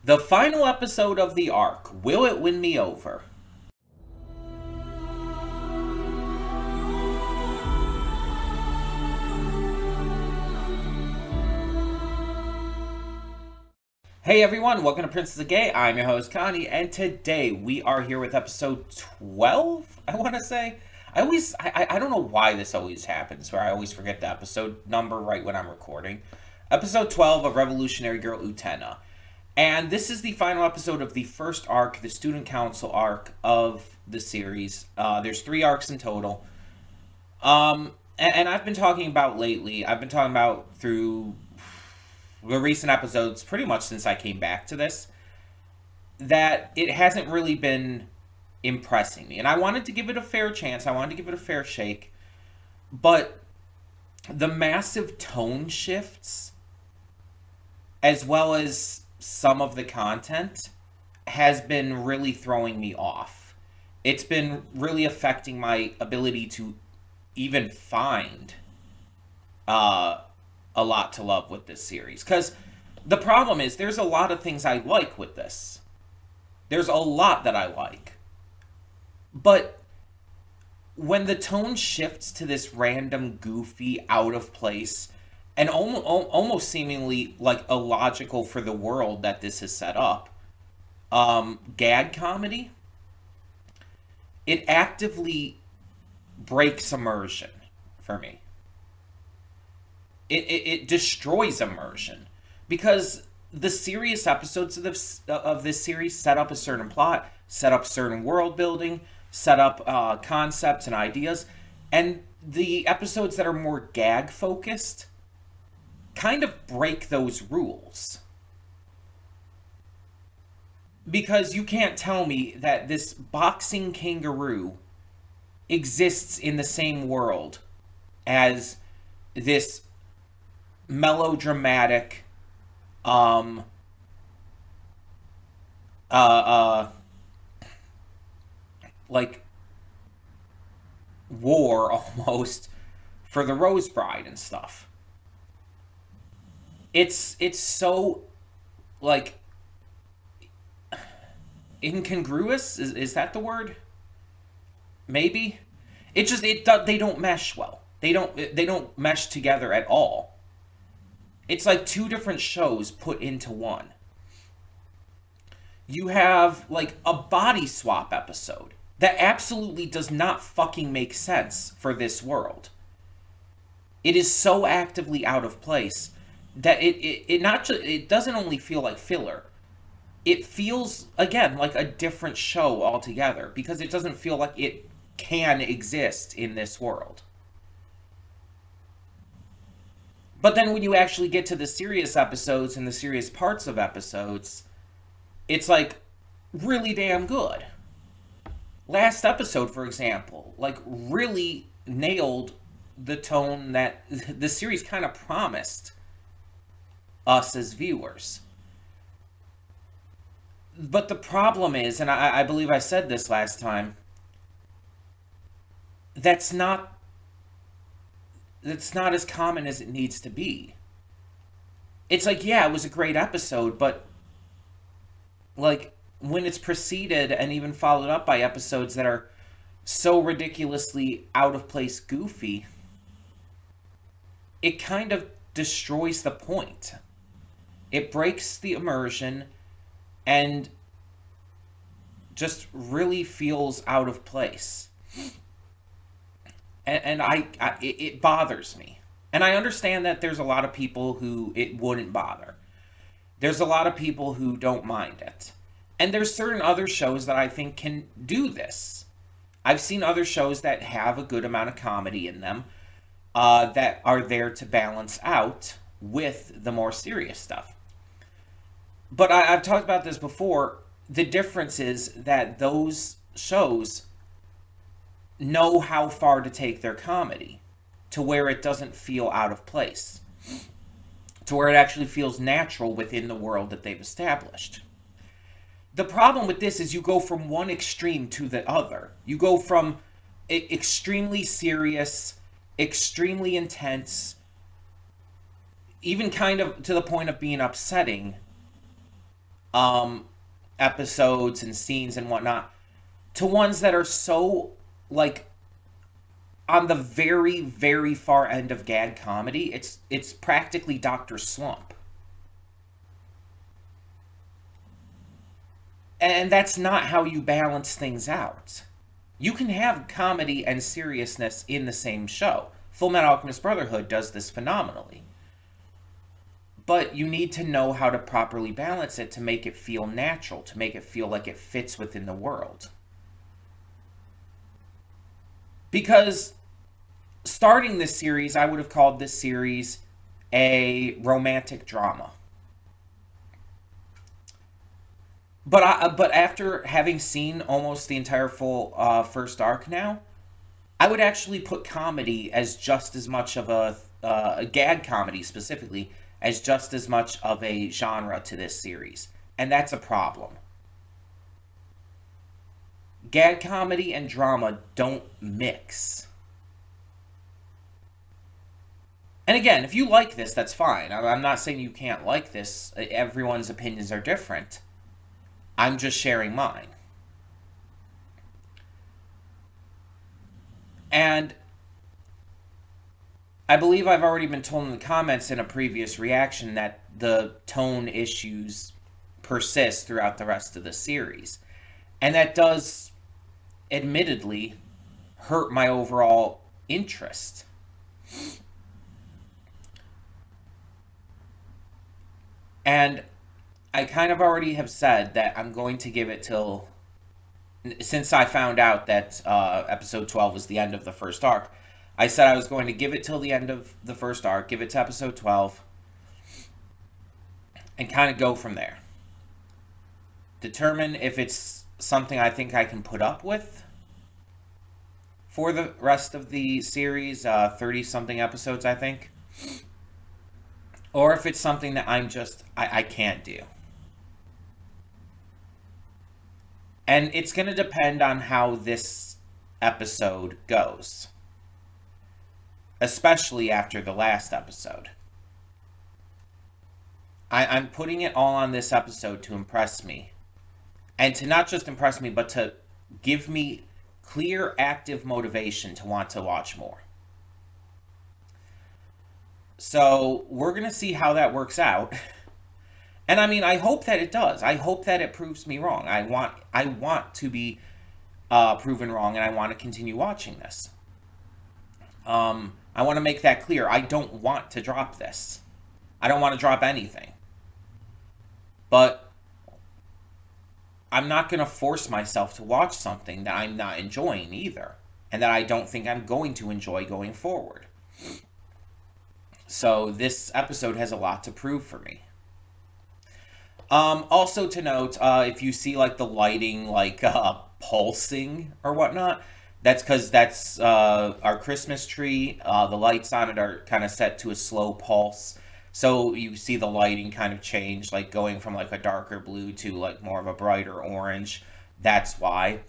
The final episode of the arc. Will it win me over? Hey everyone, welcome to Princess of Gay. I'm your host Connie, and today we are here with episode 12, I want to say. I don't know why this always happens, where I always forget the episode number right when I'm recording. Episode 12 of Revolutionary Girl Utena. And this is the final episode of the first arc, the Student Council arc of the series. There's 3 arcs in total. And I've been talking about lately, through the recent episodes, pretty much since I came back to this, that it hasn't really been impressing me. And I wanted to give it a fair chance. I wanted to give it a fair shake. But the massive tone shifts, as well as some of the content, has been really throwing me off. It's been really affecting my ability to even find a lot to love with this series. Because the problem is, there's a lot of things I like with this. There's a lot that I like. But when the tone shifts to this random, goofy, out of place, and almost seemingly like illogical for the world that this is set up, gag comedy, it actively breaks immersion for me. It destroys immersion, because the serious episodes of this series set up a certain plot, set up certain world building, set up concepts and ideas, and the episodes that are more gag focused kind of break those rules. Because you can't tell me that this boxing kangaroo exists in the same world as this melodramatic, like war almost for the Rose Bride and stuff. It's so, like, incongruous. Is that the word? Maybe. They don't mesh well. They don't mesh together at all. It's like 2 different shows put into one. You have, like, a body swap episode that absolutely does not fucking make sense for this world. It is so actively out of place that it doesn't only feel like filler. It feels, again, like a different show altogether, because it doesn't feel like it can exist in this world. But then when you actually get to the serious episodes and the serious parts of episodes, it's like really damn good. Last episode, for example, like really nailed the tone that the series kind of promised us as viewers. But the problem is, and I believe I said this last time, that's not as common as it needs to be. It's like, yeah, it was a great episode, but like when it's preceded and even followed up by episodes that are so ridiculously out of place goofy, it kind of destroys the point. It breaks the immersion and just really feels out of place. And it bothers me. And I understand that there's a lot of people who it wouldn't bother. There's a lot of people who don't mind it. And there's certain other shows that I think can do this. I've seen other shows that have a good amount of comedy in them, that are there to balance out with the more serious stuff. But I've talked about this before. The difference is that those shows know how far to take their comedy to where it doesn't feel out of place, to where it actually feels natural within the world that they've established. The problem with this is you go from one extreme to the other. You go from extremely serious, extremely intense, even kind of to the point of being upsetting, um, episodes and scenes and whatnot to ones that are so, like, on the very, very far end of gag comedy. It's practically Dr. Slump. And that's not how you balance things out. You can have comedy and seriousness in the same show. Full Metal Alchemist Brotherhood does this phenomenally. But you need to know how to properly balance it to make it feel natural, to make it feel like it fits within the world. Because starting this series, I would have called this series a romantic drama. But after having seen almost the entire full first arc now, I would actually put comedy as just as much of a gag comedy specifically as just as much of a genre to this series, and that's a problem. Gag comedy and drama don't mix. And again, if you like this, that's fine. I'm not saying you can't like this. Everyone's opinions are different. I'm just sharing mine. And I believe I've already been told in the comments in a previous reaction that the tone issues persist throughout the rest of the series. And that does, admittedly, hurt my overall interest. And I kind of already have said that I'm going to give it till, since I found out that episode 12 was the end of the first arc, I said I was going to give it till the end of the first arc, give it to episode 12, and kind of go from there. Determine if it's something I think I can put up with for the rest of the series, 30-something episodes, I think. Or if it's something that I can't do. And it's going to depend on how this episode goes. Especially after the last episode. I'm putting it all on this episode to impress me. And to not just impress me, but to give me clear, active motivation to want to watch more. So, we're going to see how that works out. And I mean, I hope that it does. I hope that it proves me wrong. I want to be proven wrong, and I want to continue watching this. I want to make that clear. I don't want to drop this. I don't want to drop anything. But I'm not going to force myself to watch something that I'm not enjoying either, and that I don't think I'm going to enjoy going forward. So this episode has a lot to prove for me. Also to note, if you see like the lighting like pulsing or whatnot, that's because that's our Christmas tree. The lights on it are kind of set to a slow pulse. So you see the lighting kind of change, like going from like a darker blue to like more of a brighter orange. That's why.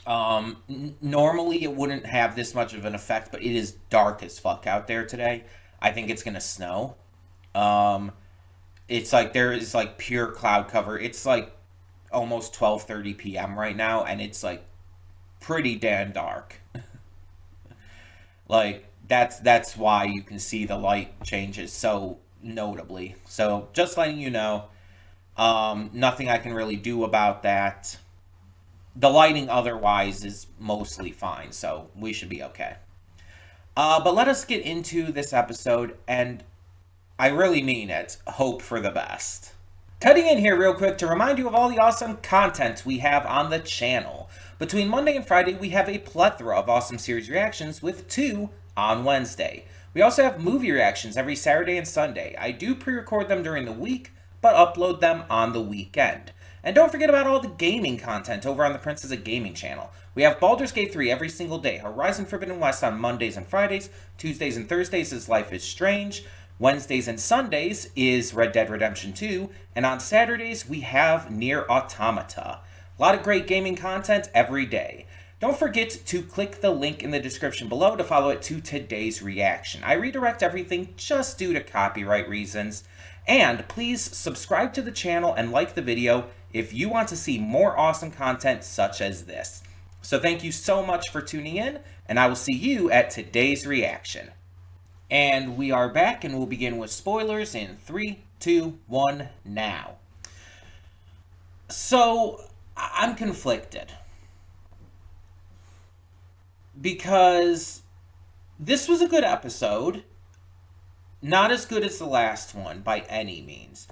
Normally it wouldn't have this much of an effect, but it is dark as fuck out there today. I think it's gonna snow. It's like there is like pure cloud cover. It's like almost 12:30 p.m. right now, and it's like pretty damn dark. Like that's why you can see the light changes so notably. So just letting you know, nothing I can really do about that. The lighting otherwise is mostly fine, so we should be okay. But let us get into this episode, and I really mean it, hope for the best. Cutting in here real quick to remind you of all the awesome content we have on the channel. Between Monday and Friday, we have a plethora of awesome series reactions with 2 on Wednesday. We also have movie reactions every Saturday and Sunday. I do pre-record them during the week, but upload them on the weekend. And don't forget about all the gaming content over on the Princess of Gaming channel. We have Baldur's Gate 3 every single day, Horizon Forbidden West on Mondays and Fridays, Tuesdays and Thursdays is Life is Strange, Wednesdays and Sundays is Red Dead Redemption 2, and on Saturdays we have Nier Automata. A lot of great gaming content every day. Don't forget to click the link in the description below to follow it to today's reaction. I redirect everything just due to copyright reasons. And please subscribe to the channel and like the video if you want to see more awesome content such as this. So thank you so much for tuning in, and I will see you at today's reaction. And we are back, and we'll begin with spoilers in 3, 2, 1, now. So, I'm conflicted. Because this was a good episode. Not as good as the last one, by any means.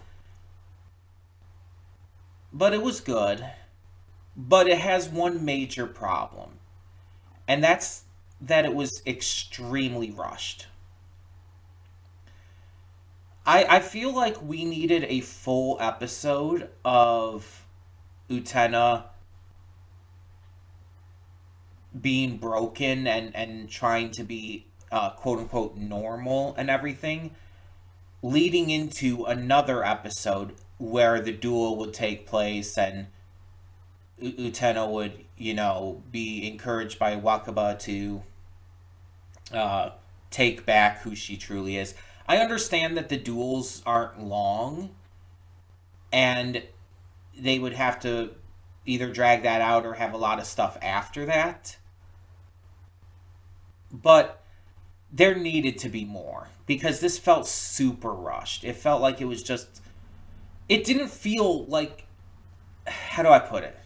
But it was good. But it has one major problem. And that's that it was extremely rushed. I feel like we needed a full episode of Utena being broken and trying to be quote unquote normal and everything, leading into another episode where the duel would take place and Utena would, be encouraged by Wakaba to take back who she truly is. I understand that the duels aren't long, and they would have to either drag that out or have a lot of stuff after that. But there needed to be more, because this felt super rushed. It felt like it was just... It didn't feel like... How do I put it?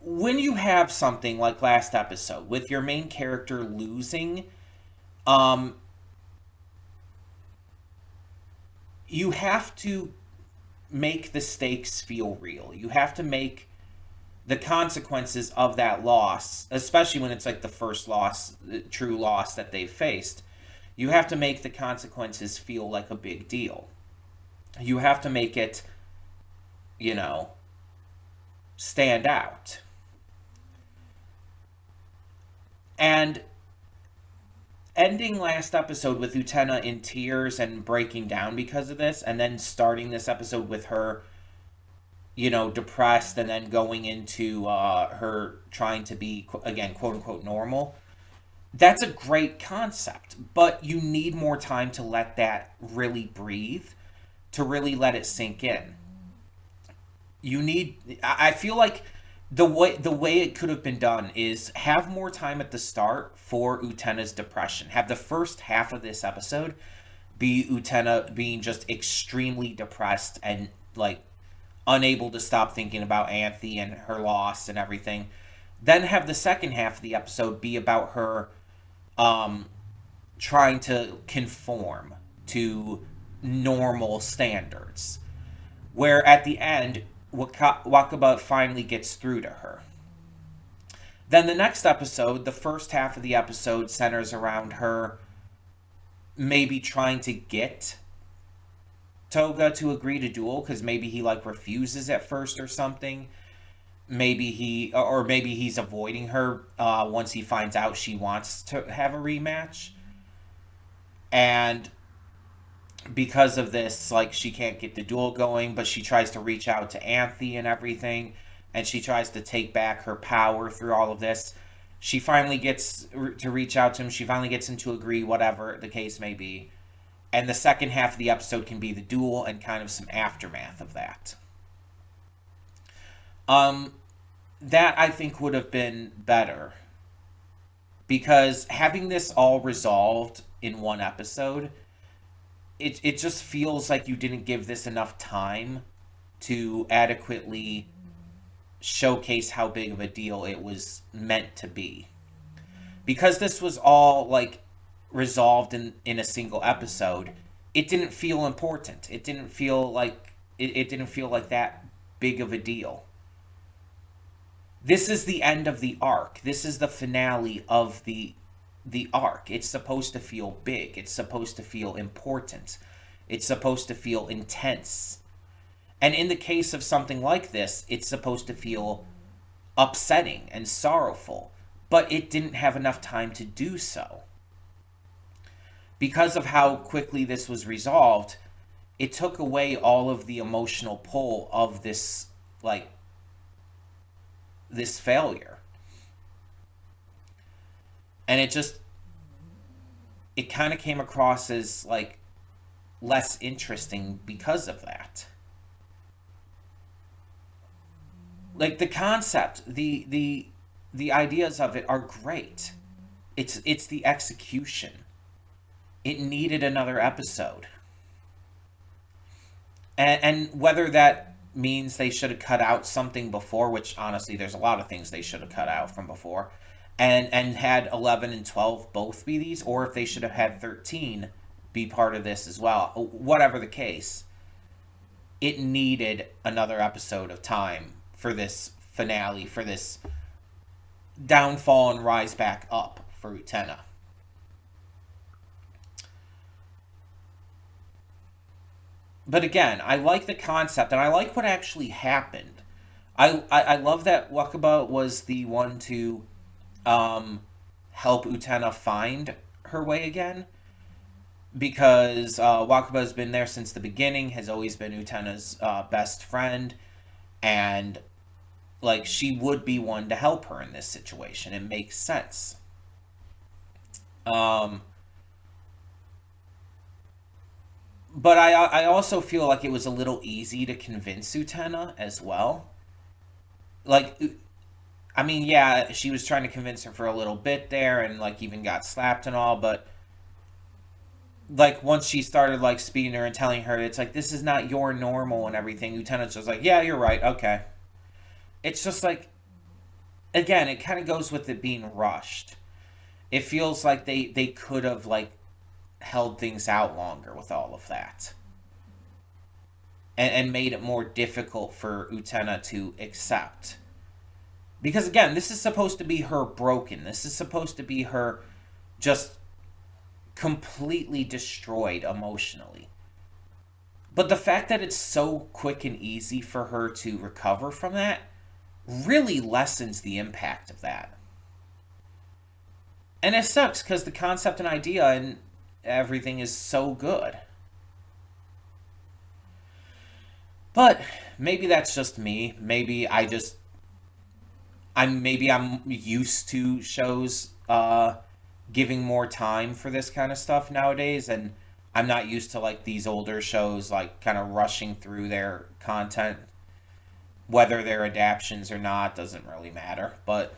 When you have something like last episode with your main character losing, you have to make the stakes feel real. You have to make the consequences of that loss, especially when it's like the first loss, the true loss that they've faced, you have to make the consequences feel like a big deal. You have to make it, stand out. And ending last episode with Utena in tears and breaking down because of this, and then starting this episode with her, depressed, and then going into her trying to be, again, quote unquote, normal. That's a great concept, but you need more time to let that really breathe, to really let it sink in. I feel like the way it could have been done is have more time at the start for Utena's depression. Have the first half of this episode be Utena being just extremely depressed and unable to stop thinking about Anthe and her loss and everything. Then have the second half of the episode be about her trying to conform to normal standards, where at the end Wakaba finally gets through to her. Then the next episode, the first half of the episode, centers around her maybe trying to get Toga to agree to duel, because maybe he refuses at first or something. Maybe he's avoiding her once he finds out she wants to have a rematch. And because of this, she can't get the duel going, but she tries to reach out to Anthe and everything, and she tries to take back her power through all of this. She finally gets to reach out to him. She finally gets him to agree, whatever the case may be. And the second half of the episode can be the duel and kind of some aftermath of that. That, I think, would have been better. Because having this all resolved in one episode, it just feels like you didn't give this enough time to adequately showcase how big of a deal it was meant to be. Because this was all, resolved in a single episode, it didn't feel important. It didn't feel like it didn't feel like that big of a deal. This is the end of the arc. This is the finale of the arc. It's supposed to feel big. It's supposed to feel important. It's supposed to feel intense. And in the case of something like this, it's supposed to feel upsetting and sorrowful, but it didn't have enough time to do so. Because of how quickly this was resolved, it took away all of the emotional pull of this, this failure. And it it kind of came across as like less interesting because of that. Like the concept, the ideas of it are great. It's the execution. It needed another episode. And whether that means they should have cut out something before, which honestly there's a lot of things they should have cut out from before, and had 11 and 12 both be these, or if they should have had 13 be part of this as well. Whatever the case, it needed another episode of time for this finale, for this downfall and rise back up for Utena. But again, I like the concept and I like what actually happened. I love that Wakaba was the one to help Utena find her way again, because Wakaba has been there since the beginning, has always been Utena's best friend, and like she would be one to help her in this situation. It makes sense. Um, but I also feel like it was a little easy to convince Utena as well. Like, I mean, yeah, she was trying to convince her for a little bit there, and like even got slapped and all, but like once she started like speaking to her and telling her it's like this is not your normal and everything, Utena's just like, yeah, you're right, okay. It's just like, again, it kind of goes with it being rushed. It feels like they could have like held things out longer with all of that, and made it more difficult for Utena to accept. Because again, this is supposed to be her broken. This is supposed to be her just completely destroyed emotionally. But the fact that it's so quick and easy for her to recover from that really lessens the impact of that. And it sucks because the concept and idea and everything is so good. But maybe that's just me. Maybe I'm used to shows giving more time for this kind of stuff nowadays, and I'm not used to like these older shows like kind of rushing through their content. Whether they're adaptations or not doesn't really matter, but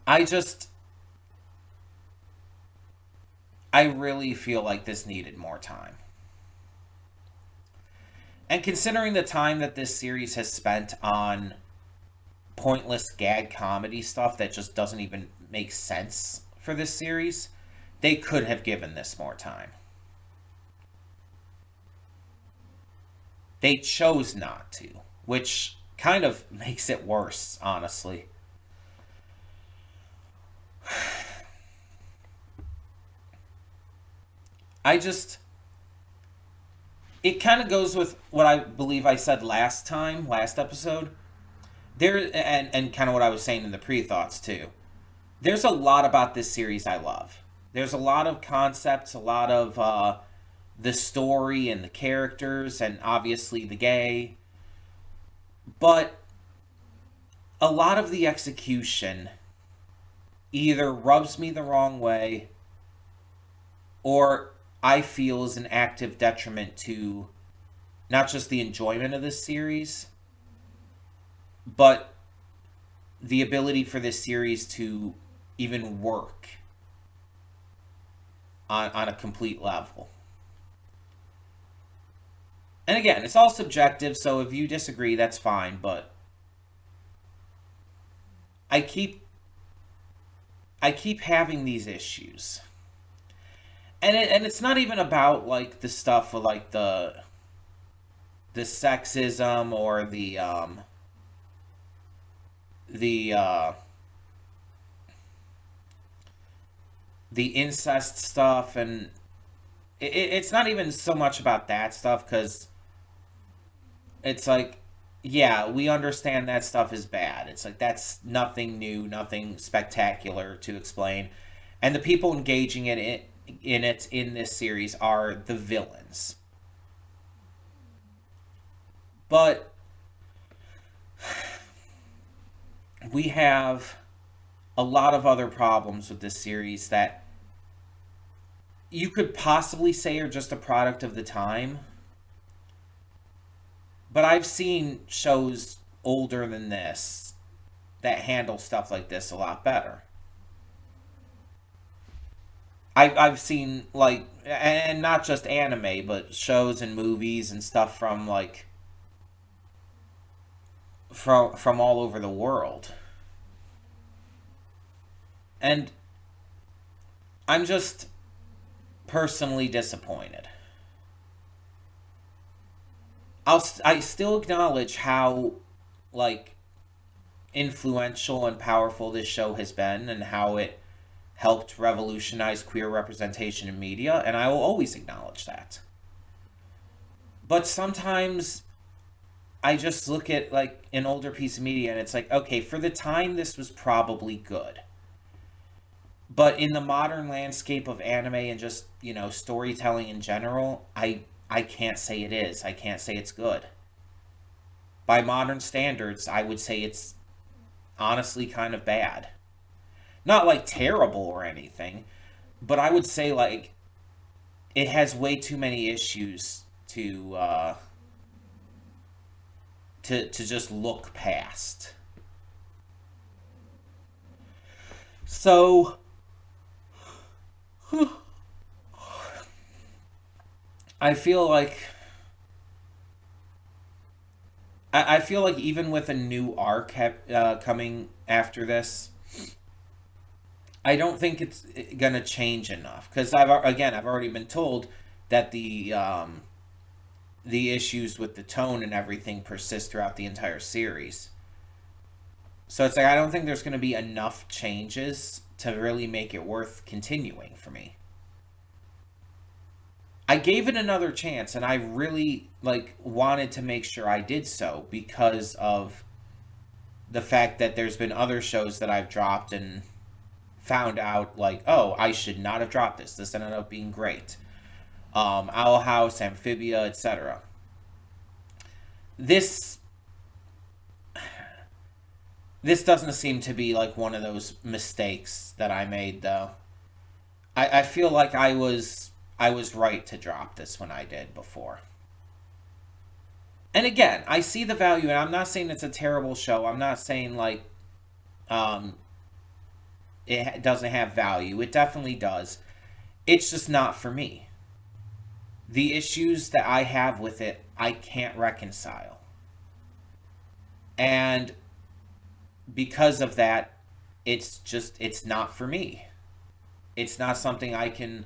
I just I really feel like this needed more time. And considering the time that this series has spent on pointless gag comedy stuff that just doesn't even make sense for this series, they could have given this more time. They chose not to, which kind of makes it worse, honestly. I just it kind of goes with what I believe I said last episode. There and kind of what I was saying in the pre-thoughts too. There's a lot about this series I love. There's a lot of concepts, a lot of the story and the characters, and obviously the gay. But a lot of the execution either rubs me the wrong way, or I feel is an active detriment to not just the enjoyment of this series, but the ability for this series to even work on a complete level. And again, it's all subjective, so if you disagree, that's fine, but I keep I keep having these issues. And it's not even about like the stuff with like the sexism or the the incest stuff, and it's not even so much about that stuff, because it's like, yeah, we understand that stuff is bad. It's like that's nothing new, nothing spectacular to explain, and the people engaging in this series are the villains. But we have a lot of other problems with this series that you could possibly say are just a product of the time. But I've seen shows older than this that handle stuff like this a lot better. I've seen like, and not just anime, but shows and movies and stuff from like from all over the world. And I'm just personally disappointed. I still acknowledge how like influential and powerful this show has been and how it helped revolutionize queer representation in media, and I will always acknowledge that. But sometimes I just look at like an older piece of media and it's like, okay, for the time this was probably good. But in the modern landscape of anime and just, storytelling in general, I can't say it is. I can't say it's good. By modern standards, I would say it's honestly kind of bad. Not like terrible or anything, but I would say like it has way too many issues to just look past. So I feel like I feel like even with a new arc coming after this, I don't think it's gonna change enough because I've already been told that the issues with the tone and everything persist throughout the entire series. So it's like I don't think there's gonna be enough changes to really make it worth continuing for me. I gave it another chance and I really like wanted to make sure I did so because of the fact that there's been other shows that I've dropped and found out like, oh, I should not have dropped this. This ended up being great. Owl House, Amphibia, etc. This this doesn't seem to be like one of those mistakes that I made though. I feel like I was right to drop this when I did before. And again, I see the value, and I'm not saying it's a terrible show. I'm not saying like um, it doesn't have value. It definitely does. It's just not for me. The issues that I have with it, I can't reconcile. And because of that, it's not for me. It's not something I can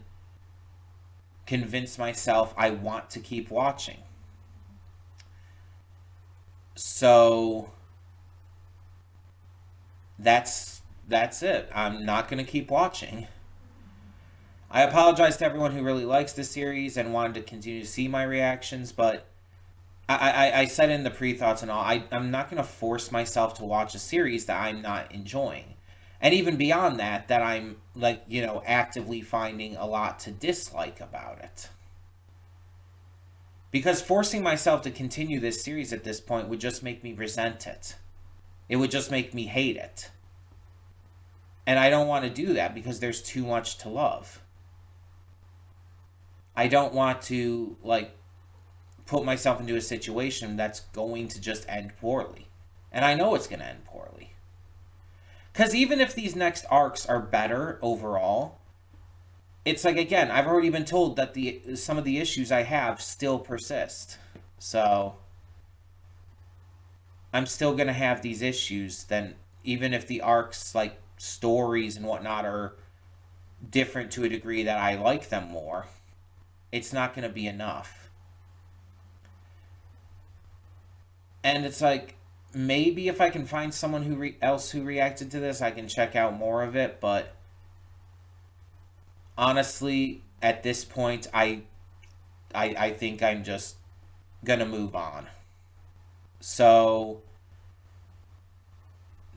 convince myself I want to keep watching. So that's it. I'm not going to keep watching. I apologize to everyone who really likes this series and wanted to continue to see my reactions, but I said in the pre-thoughts and all, I'm not going to force myself to watch a series that I'm not enjoying. And even beyond that, that I'm, like, actively finding a lot to dislike about it. Because forcing myself to continue this series at this point would just make me resent it. It would just make me hate it. And I don't want to do that because there's too much to love. I don't want to, like, put myself into a situation that's going to just end poorly. And I know it's going to end poorly. Because even if these next arcs are better overall, it's like, again, I've already been told that some of the issues I have still persist. So I'm still going to have these issues then, even if the arcs, like stories and whatnot, are different to a degree that I like them more, it's not going to be enough. And it's like, maybe if I can find someone else who reacted to this, I can check out more of it. But honestly, at this point, I think I'm just gonna move on. So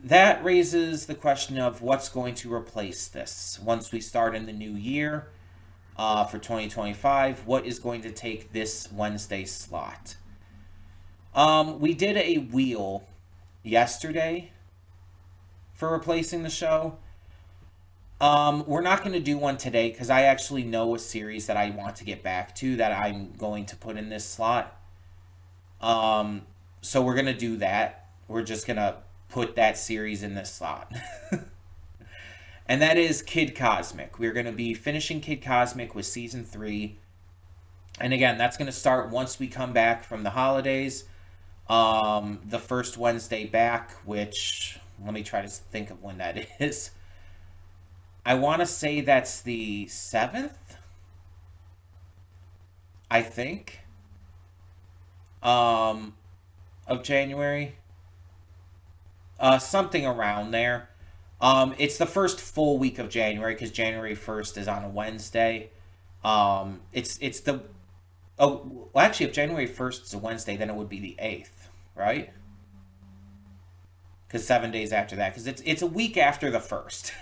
that raises the question of what's going to replace this once we start in the new year for 2025. What is going to take this Wednesday slot? We did a wheel yesterday for replacing the show. We're not going to do one today because I actually know a series that I want to get back to that I'm going to put in this slot. Um, so we're going to do that. We're just going to put that series in this slot. And that is Kid Cosmic. We're going to be finishing Kid Cosmic with season 3. And again, that's going to start once we come back from the holidays. The first Wednesday back, which let me try to think of when that is. I want to say that's the 7th, I think, um, of January. Something around there. It's the first full week of January because January 1st is on a Wednesday. It's the oh well, actually, if January 1st is a Wednesday, then it would be the 8th, right? Because 7 days after that, because it's a week after the first.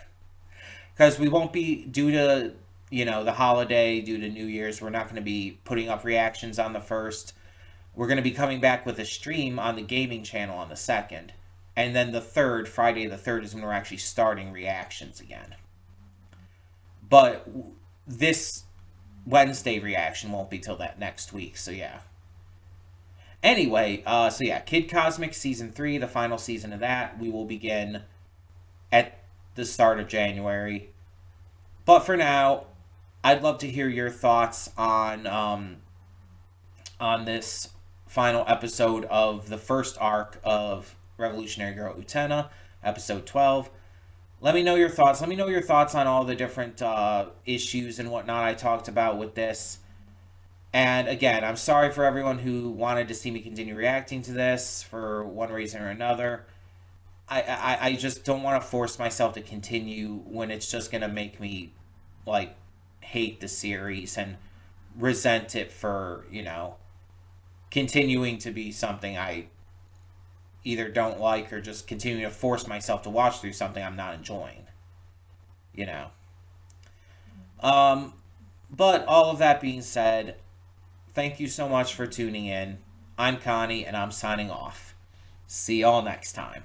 Because we won't be due to the holiday, due to New Year's. We're not going to be putting up reactions on the first. We're going to be coming back with a stream on the gaming channel on the second. And then the third, Friday the 3rd, is when we're actually starting reactions again. But this Wednesday reaction won't be till that next week, so yeah. Anyway, so yeah, Kid Cosmic Season 3, the final season of that, we will begin at the start of January. But for now, I'd love to hear your thoughts on this final episode of the first arc of Revolutionary Girl Utena, episode 12. Let me know your thoughts. Let me know your thoughts on all the different issues and whatnot I talked about with this. And again, I'm sorry for everyone who wanted to see me continue reacting to this for one reason or another. I just don't want to force myself to continue when it's just going to make me, like, hate the series and resent it for, continuing to be something I either don't like or just continue to force myself to watch through something I'm not enjoying. You know. But all of that being said, thank you so much for tuning in. I'm Connie, and I'm signing off. See y'all next time.